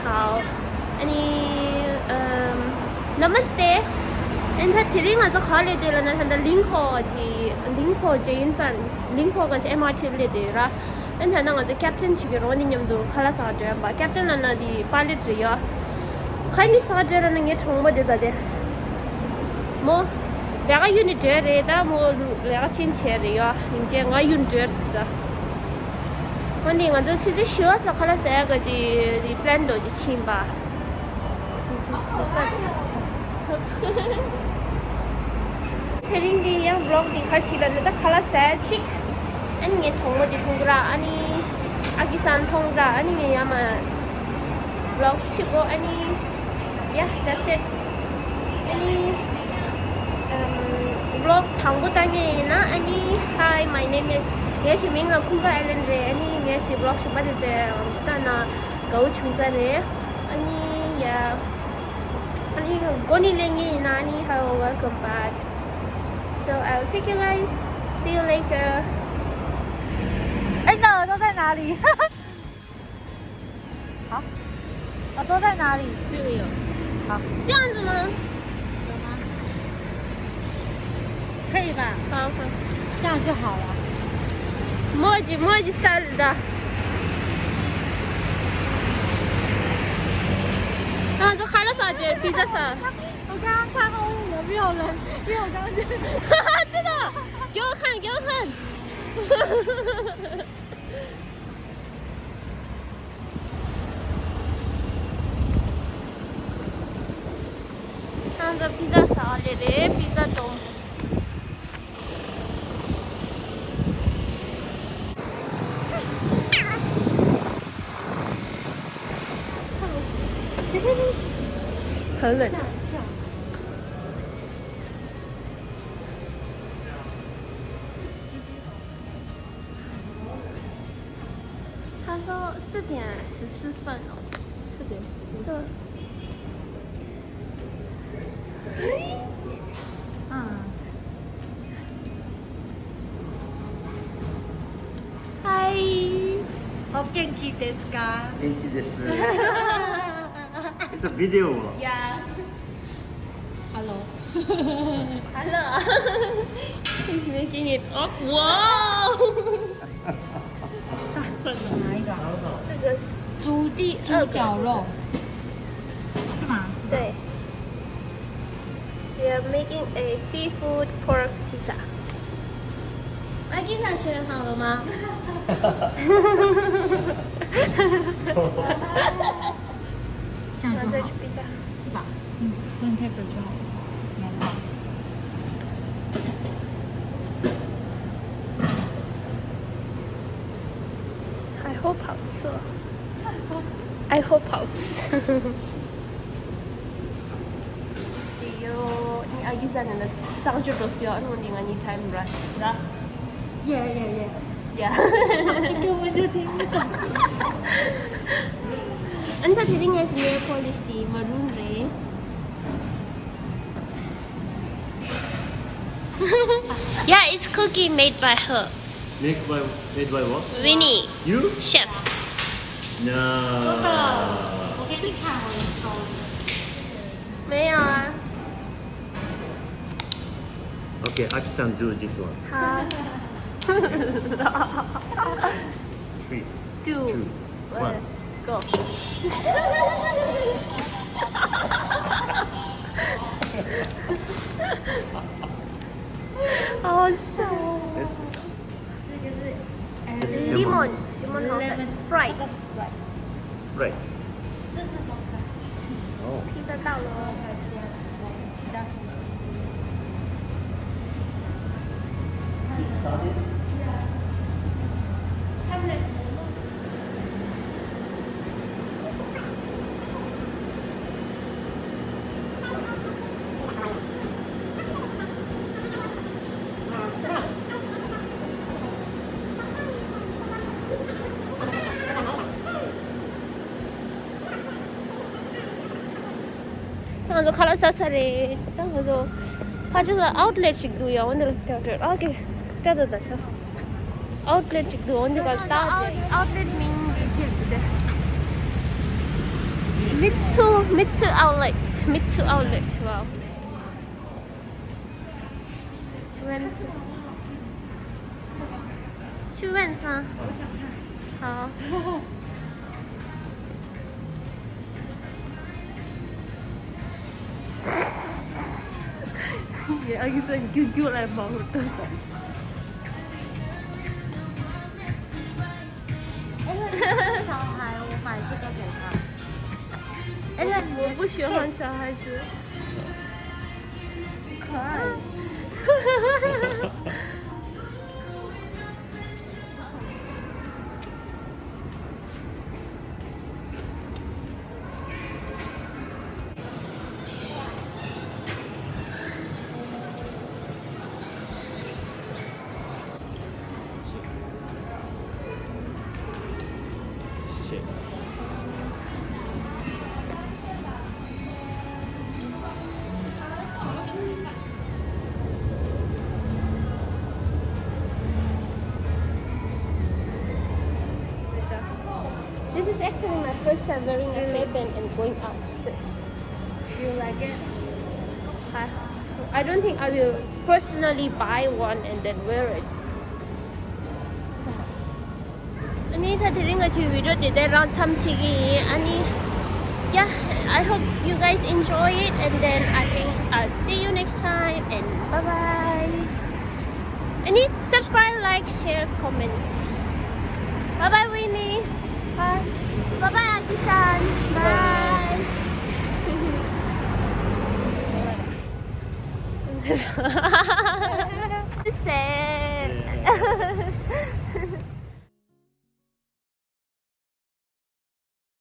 好，Namaste。And 他提领了这考虑对了呢，他的领口捷运站，领口个是 MRT 里对了。And 他那个是 Captain 去个罗尼念都考了啥子吧 ？Captain 那的巴黎只要，看你啥子了那个冲不得的的，么两个 unit 这的，但么两个钱钱的呀，人家我 unit 这的。我另外这其实学是考了三个的 plan 都是钱吧。테링디 yang vlog di khasilan na khala sa chik ani nge thongmo di thongra ani agisan thongra ani nge yama vlog chigo ani yeah that's it ani vlog thangbo tange na ani hi my name is yeshi minga kunga Ailen re ani yeshi vlog shi bade je tana go chungsa re ani yeah ani goni lengi na ani how welcome back. So I'll take you guys. See you later. 哎，那耳朵在哪里？好，耳朵在哪里？这里有。好，这样子吗？有吗？可以吧？好好。这样就好了。墨迹 style 的。然后就开了啥子？披萨啥？我刚刚看后面有没有人，因为我刚刚就，这个，给我看，给我看。看这披萨啥的嘞？披萨中。很冷。他说4点14分哦。4点14。对。嗨。お元気ですか？元気です。It's a video. Yeah. Hello. Hello. He's making it up. Wow. 大份的哪一个？这个猪脚肉，是吗？对。We are making a seafood pork pizza. 麦吉他选好了吗？这样就好，再去比较。是吧？混 paper 就好了，蛮好。I hope 好吃。I hope 好吃。你阿姨在那上去都需要弄点你 time rush 是吧？耶，根本就听不懂。Anta tadi nggak sih nail polish di maroon re? Yeah, it's cookie made by her. Made by what? Winnie, You? chef. No. 我给你看我的 story。没有啊。 Okay, Aki-san do this one. 好。 3, Two, 2, 1. go. 好好笑哦。这个是这是 Lemon 好 lemon Sprite。 Right. 这是红的，Oh. 披萨到了。比较喜欢。 그래서 갈아서서리 그래서 파주서 아웃렛 찍도요 오늘 스타트 오케이 따다다 저 아웃렛 찍도 언제 갈까 아웃렛 민 이길때 Mitsu outlet. Mitsu outlet. Wow. Vans. 去 Vans 吗？好。也阿医生救来帮我的。小孩，我买这个给他。哎，我不喜欢小孩子。可爱。谢谢。This is actually my first time wearing a hairband and going out. You like it? I don't think I will personally buy one and then wear it. อันนี้ถ้าที่เรื่องกับชีวิตเราได้ลองทำชีวิตอันนี้ yeah I hope you guys enjoy it and then I think I'll see you next time and bye bye อันนี้ subscribe like share comment bye bye Winnie bye bye bye Aki-san bye